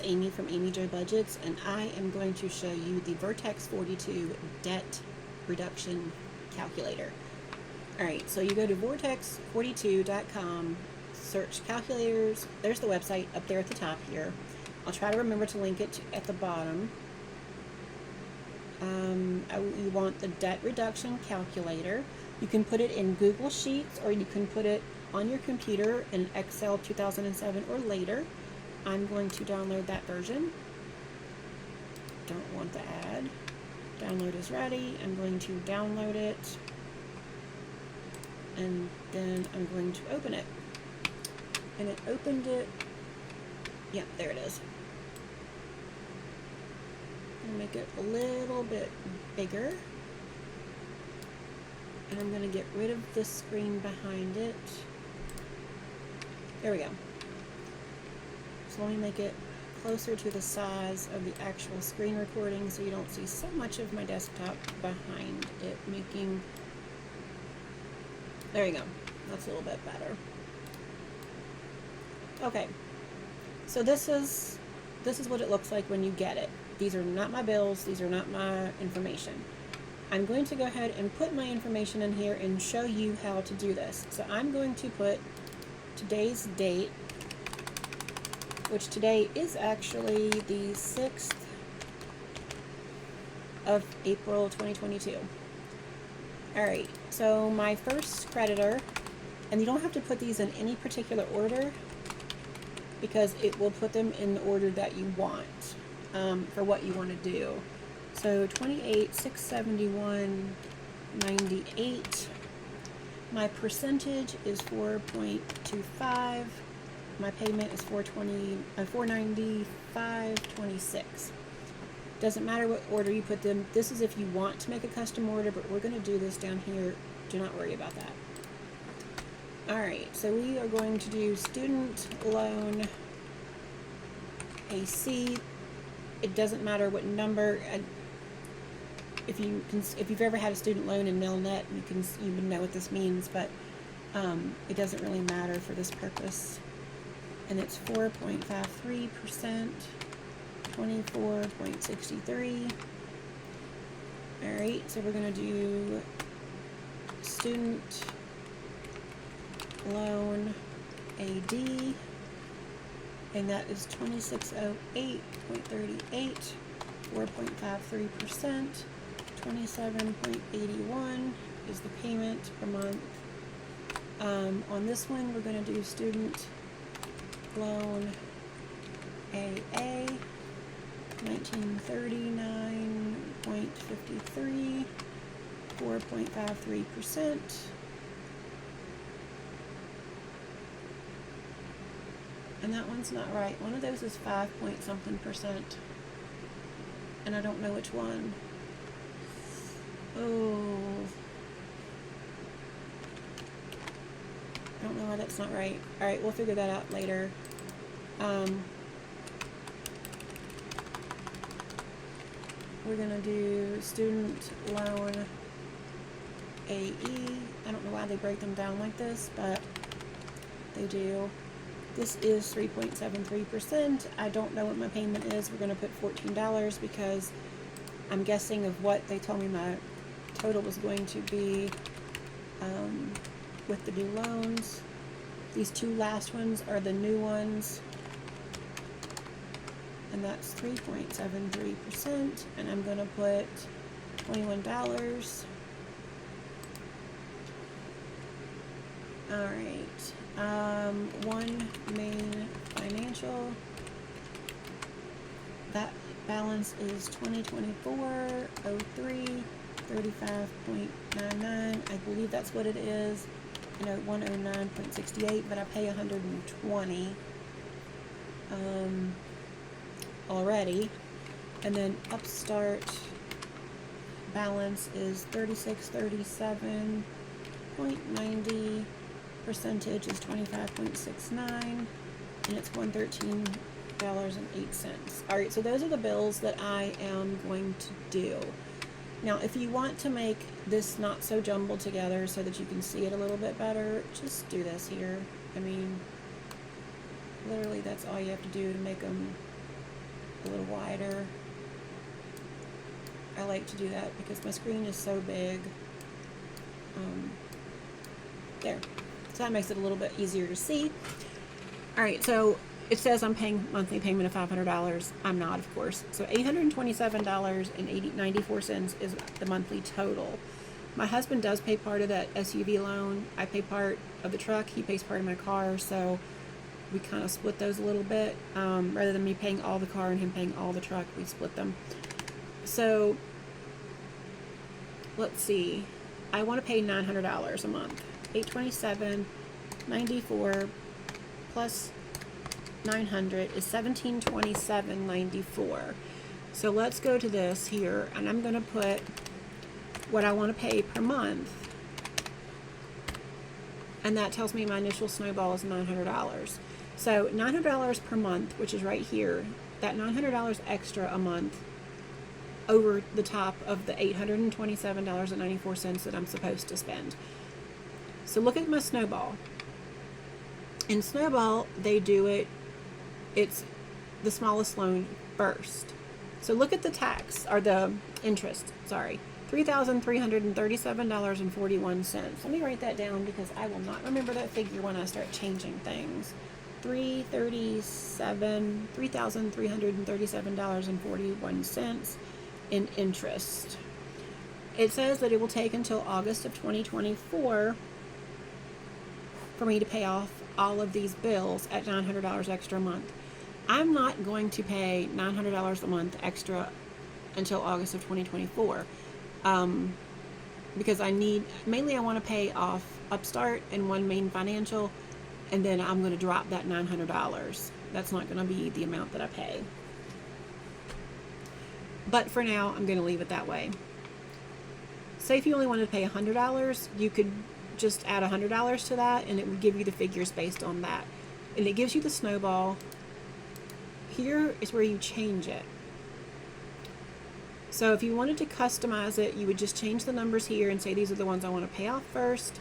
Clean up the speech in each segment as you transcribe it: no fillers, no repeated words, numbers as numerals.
Amy from Amy Jo Budgets, and I am going to show you the Vertex 42 debt reduction calculator. Alright, so you go to vortex42.com, search calculators. There's the website up there at the top here. I'll try to remember to link it at the bottom. You want the debt reduction calculator. You can put it in Google Sheets, or you can put it on your computer in Excel 2007 or later. I'm going to download that version. Don't want the ad. Download is ready. I'm going to download it, and then I'm going to open it. And it opened it. Yeah, there it is. I'm going to make it a little bit bigger. And I'm going to get rid of the screen behind it. There we go. So let me make it closer to the size of the actual screen recording so you don't see so much of my desktop behind it making... There you go. That's a little bit better. Okay. So this is what it looks like when you get it. These are not my bills. These are not my information. I'm going to go ahead and put my information in here and show you how to do this. So I'm going to put today's date, which today is actually the 6th of April 2022. Alright, so my first creditor, and you don't have to put these in any particular order because it will put them in the order that you want for what you want to do. So 28,671.98. My percentage is 4.25. My payment is $495.26. Doesn't matter what order you put them. This is if you want to make a custom order, but we're going to do this down here. Do not worry about that. Alright, so we are going to do student loan AC. It doesn't matter what number. If you've ever had a student loan in Nelnet, you would know what this means, but it doesn't really matter for this purpose. And it's 4.53%, 24.63. Alright, so we're going to do student loan AD, and that is 2608.38, 4.53%, 27.81 is the payment per month. On this one, we're going to do student loan AA, 1939.53, 4.53%. And that one's not right. One of those is 5 point something percent. And I don't know which one. Oh. I don't know why that's not right. Alright, we'll figure that out later. We're going to do student loan AE. I don't know why they break them down like this, but they do. This is 3.73%. I don't know what my payment is. We're going to put $14 because I'm guessing of what they told me my total was going to be with the new loans. These two last ones are the new ones. And that's 3.73%. And I'm going to put $21. Alright. One Main Financial. That balance is 2024-03 35.99. I believe that's what it is. I know 109.68, but I pay 120 already. And then Upstart balance is 3637.90. Percentage is 25.69, and it's $113.08. Alright, so those are the bills that I am going to do. Now, if you want to make this not so jumbled together so that you can see it a little bit better, just do this here. I mean, literally that's all you have to do to make them a little wider. I like to do that because my screen is so big. There. So that makes it a little bit easier to see. All right, so it says I'm paying monthly payment of $500. I'm not, of course. So $827.94 is the monthly total. My husband does pay part of that SUV loan. I pay part of the truck. He pays part of my car. So we kind of split those a little bit. Rather than me paying all the car and him paying all the truck, we split them. So let's see. I want to pay $900 a month. $827.94 plus 900 is $1,727.94. So let's go to this here, and I'm going to put what I want to pay per month, and that tells me my initial snowball is $900. So $900 per month, which is right here, that $900 extra a month over the top of the $827.94 that I'm supposed to spend. So look at my snowball. In snowball, they do it's the smallest loan first. So look at the tax, or the interest, sorry. $3,337.41. Let me write that down because I will not remember that figure when I start changing things. $3,337.41 in interest. It says that it will take until August of 2024 for me to pay off all of these bills at $900 extra a month. I'm not going to pay $900 a month extra until August of 2024 because I want to pay off Upstart and One Main Financial, and then I'm going to drop that $900. That's not going to be the amount that I pay. But for now, I'm going to leave it that way. Say if you only wanted to pay $100, you could just add $100 to that, and it would give you the figures based on that. And it gives you the snowball. Here is where you change it. So if you wanted to customize it, you would just change the numbers here and say these are the ones I want to pay off first.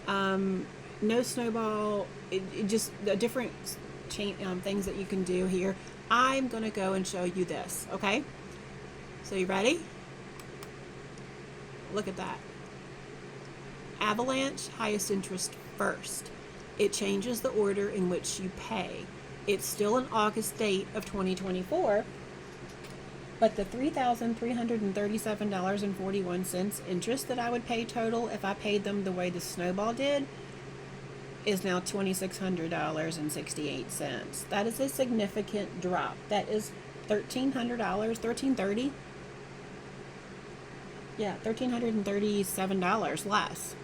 No snowball, just the different things that you can do here. I'm going to go and show you this, okay? So you ready? Look at that. Avalanche, highest interest first. It changes the order in which you pay. It's still an August date of 2024, but the $3,337.41 interest that I would pay total if I paid them the way the snowball did is now $2,600.68. That is a significant drop. That is $1,300, $1,330. Yeah, $1,337 less.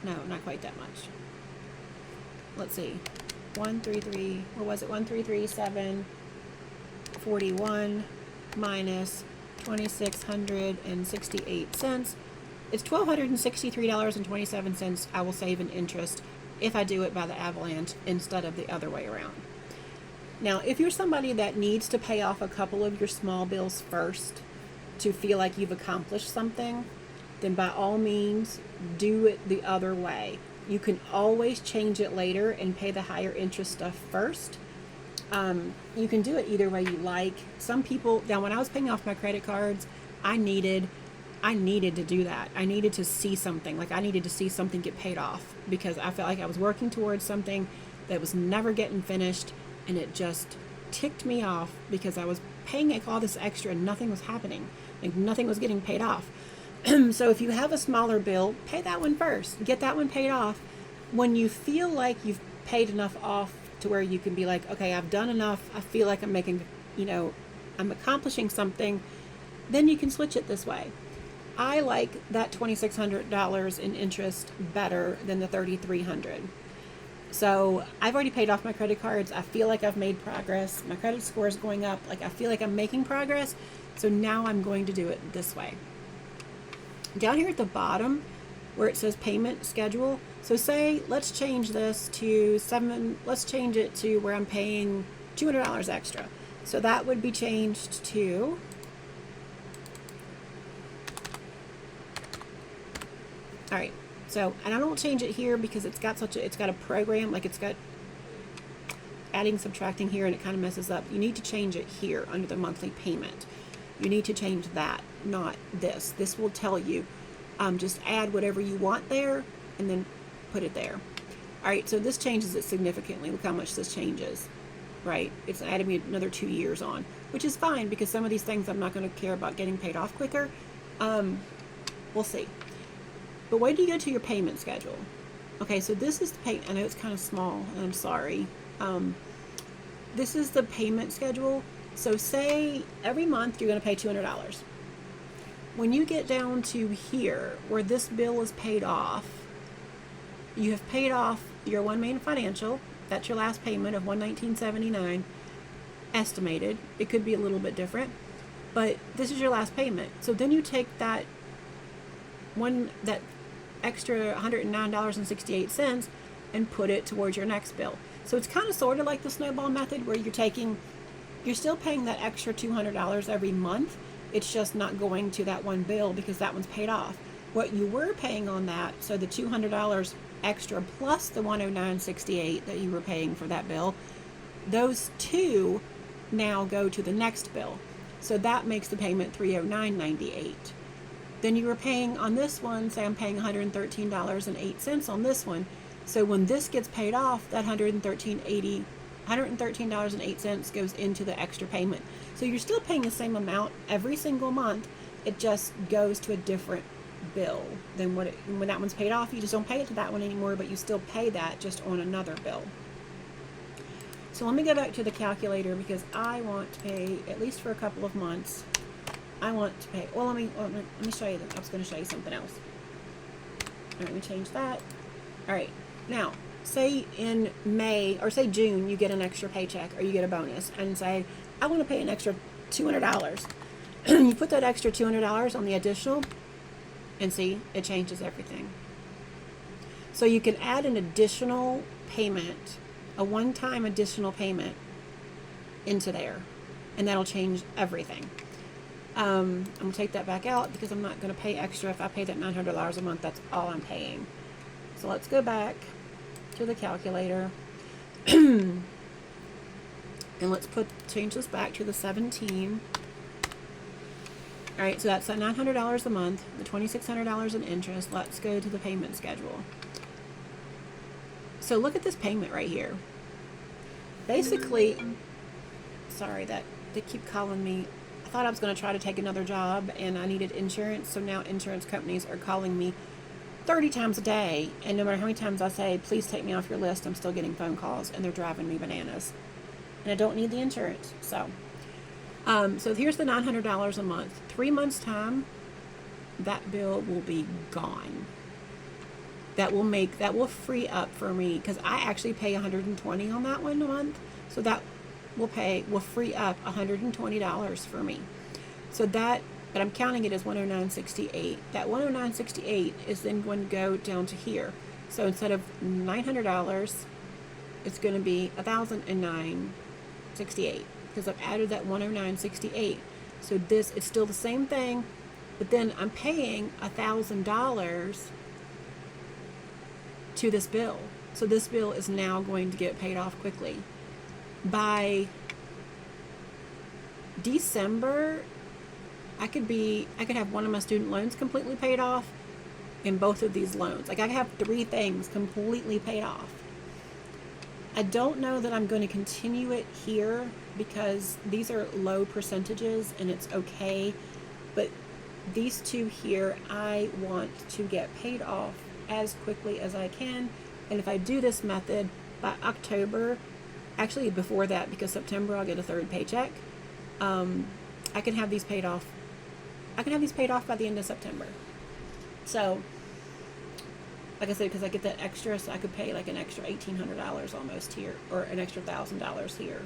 No, not quite that much. Let's see. 133, what was it? 1,337.41 minus $2,668. It's $1,263.27 I will save in interest if I do it by the Avalanche instead of the other way around. Now, if you're somebody that needs to pay off a couple of your small bills first to feel like you've accomplished something, then by all means, do it the other way. You can always change it later and pay the higher interest stuff first. You can do it either way you like. Some people, now when I was paying off my credit cards, I needed to do that. I needed to see something. Like I needed to see something get paid off because I felt like I was working towards something that was never getting finished, and it just ticked me off because I was paying like all this extra and nothing was happening. Like nothing was getting paid off. So if you have a smaller bill, pay that one first. Get that one paid off. When you feel like you've paid enough off to where you can be like, okay, I've done enough. I feel like I'm making, I'm accomplishing something. Then you can switch it this way. I like that $2,600 in interest better than the $3,300. So I've already paid off my credit cards. I feel like I've made progress. My credit score is going up. Like I feel like I'm making progress. So now I'm going to do it this way. Down here at the bottom where it says payment schedule, so say let's change this to let's change it to where I'm paying $200 extra. So that would be changed to all right. So, and I don't change it here because it's got a program, like it's got, adding, subtracting here, and it kind of messes up. You need to change it here under the monthly payment. You need to change that, not this. This will tell you, just add whatever you want there and then put it there. All right, so this changes it significantly. Look how much this changes, right? It's added me another 2 years on, which is fine because some of these things I'm not going to care about getting paid off quicker. We'll see. But wait till you go to your payment schedule. Okay, so this is the pay. I know it's kind of small, and I'm sorry. This is the payment schedule. So say every month you're going to pay $200. When you get down to here, where this bill is paid off, you have paid off your One Main Financial. That's your last payment of $119.79 estimated. It could be a little bit different, but this is your last payment. So then you take that extra $109.68 and put it towards your next bill. So it's kind of sort of like the snowball method, where you're still paying that extra $200 every month. It's just not going to that one bill because that one's paid off. What you were paying on that, so the $200 extra plus the $109.68 that you were paying for that bill, those two now go to the next bill. So that makes the payment $309.98. Then you were paying on this one, say I'm paying $113.08 on this one. So when this gets paid off, that $113.08 goes into the extra payment. So you're still paying the same amount every single month. It just goes to a different bill than when that one's paid off. You just don't pay it to that one anymore, but you still pay that just on another bill. So let me go back to the calculator because I want to pay, at least for a couple of months, I want to pay, well, let me show you. I was going to show you something else. All right, let me change that. All right, now, say in May, or say June, you get an extra paycheck, or you get a bonus, and say, I want to pay an extra $200. You put that extra $200 on the additional, and see, it changes everything. So you can add an additional payment, a one-time additional payment into there, and that'll change everything. I'm going to take that back out because I'm not going to pay extra. If I pay that $900 a month, that's all I'm paying. So let's go back to the calculator. And let's change this back to the 17. All right, so that's that $900 a month, the $2,600 in interest. Let's go to the payment schedule. So look at this payment right here. Basically, sorry that they keep calling me. I thought I was going to try to take another job and I needed insurance, so now insurance companies are calling me 30 times a day, and no matter how many times I say, please take me off your list, I'm still getting phone calls, and they're driving me bananas. And I don't need the insurance. So here's the $900 a month. 3 months' time, that bill will be gone. That will free up for me, because I actually pay $120 on that one a month, so that will free up $120 for me. So that, but I'm counting it as $109.68. That $109.68 is then going to go down to here. So instead of $900, it's going to be $1,009.68 because I've added that $109.68. So it's still the same thing, but then I'm paying $1,000 to this bill. So this bill is now going to get paid off quickly. By December, I could have one of my student loans completely paid off in both of these loans. Like I have 3 things completely paid off. I don't know that I'm going to continue it here because these are low percentages and it's okay. But these 2 here, I want to get paid off as quickly as I can. And if I do this method by October, actually before that, because September I'll get a 3rd paycheck, I can have these paid off. I can have these paid off by the end of September. So, like I said, because I get that extra, so I could pay like an extra $1,800 almost here, or an extra $1,000 here.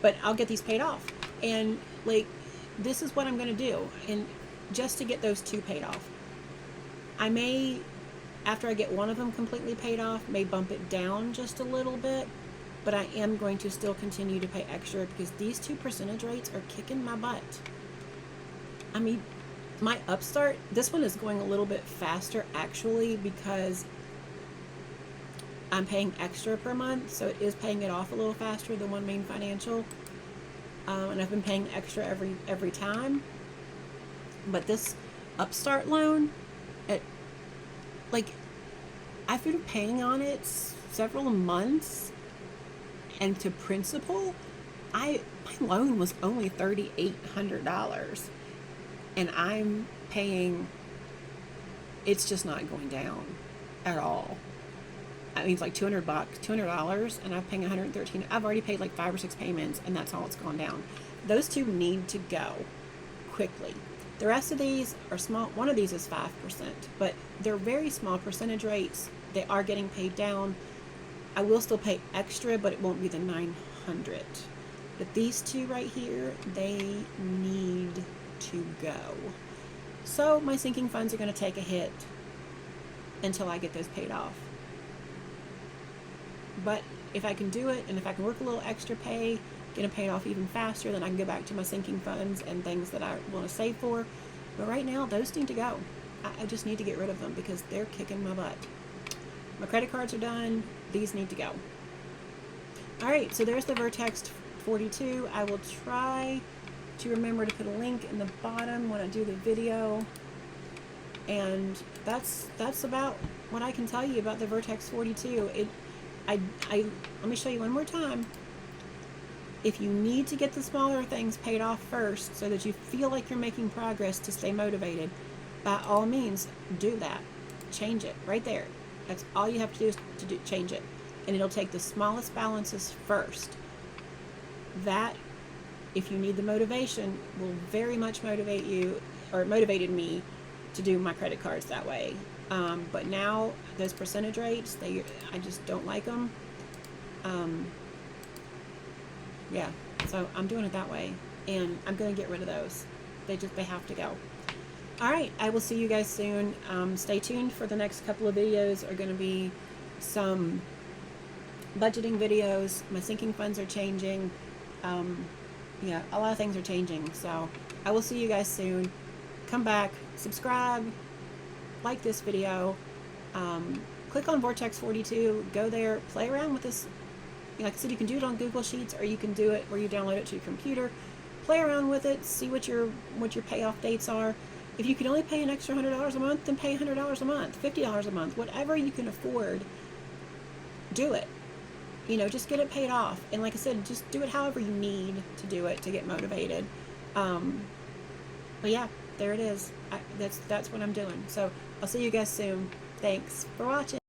But I'll get these paid off. And like, this is what I'm going to do. And just to get those 2 paid off, I may, after I get one of them completely paid off, may bump it down just a little bit. But I am going to still continue to pay extra because these 2 percentage rates are kicking my butt. I mean, my Upstart, this one is going a little bit faster actually because I'm paying extra per month, so it is paying it off a little faster than One Main Financial. And I've been paying extra every time. But this Upstart loan, like, I've been paying on it several months, and to principal, my loan was only $3,800, and I'm paying. It's just not going down at all. I mean, it's like $200, and I'm paying $113. I've already paid like 5 or 6 payments, and that's all it's gone down. Those two need to go quickly. The rest of these are small. One of these is 5%, but they're very small percentage rates. They are getting paid down. I will still pay extra, but it won't be the $900. But these two right here, they need to go. So my sinking funds are going to take a hit until I get those paid off. But if I can do it, and if I can work a little extra pay, get them paid off even faster, then I can go back to my sinking funds and things that I want to save for. But right now, those need to go. I just need to get rid of them because they're kicking my butt. My credit cards are done. These need to go. Alright, so there's the Vertex 42. I will try to remember to put a link in the bottom when I do the video. And that's about what I can tell you about the Vertex 42. Let me show you one more time. If you need to get the smaller things paid off first so that you feel like you're making progress to stay motivated, by all means, do that. Change it right there. That's all you have to do is change it. And it'll take the smallest balances first. That, if you need the motivation, will very much motivate you, or it motivated me to do my credit cards that way. But now, those percentage rates, I just don't like them. Yeah, so I'm doing it that way, and I'm going to get rid of those. They have to go. Alright, I will see you guys soon. Stay tuned for the next couple of videos. Are going to be some budgeting videos. My sinking funds are changing. Yeah, a lot of things are changing, so I will see you guys soon. Come back, subscribe, like this video, click on Vortex 42, go there, play around with this. Like I said, you can do it on Google Sheets, or you can do it where you download it to your computer. Play around with it, see what your payoff dates are. If you can only pay an extra $100 a month, then pay $100 a month, $50 a month, whatever you can afford. Do it. You know, just get it paid off. And like I said, just do it however you need to do it to get motivated. But yeah, there it is. That's what I'm doing. So I'll see you guys soon. Thanks for watching.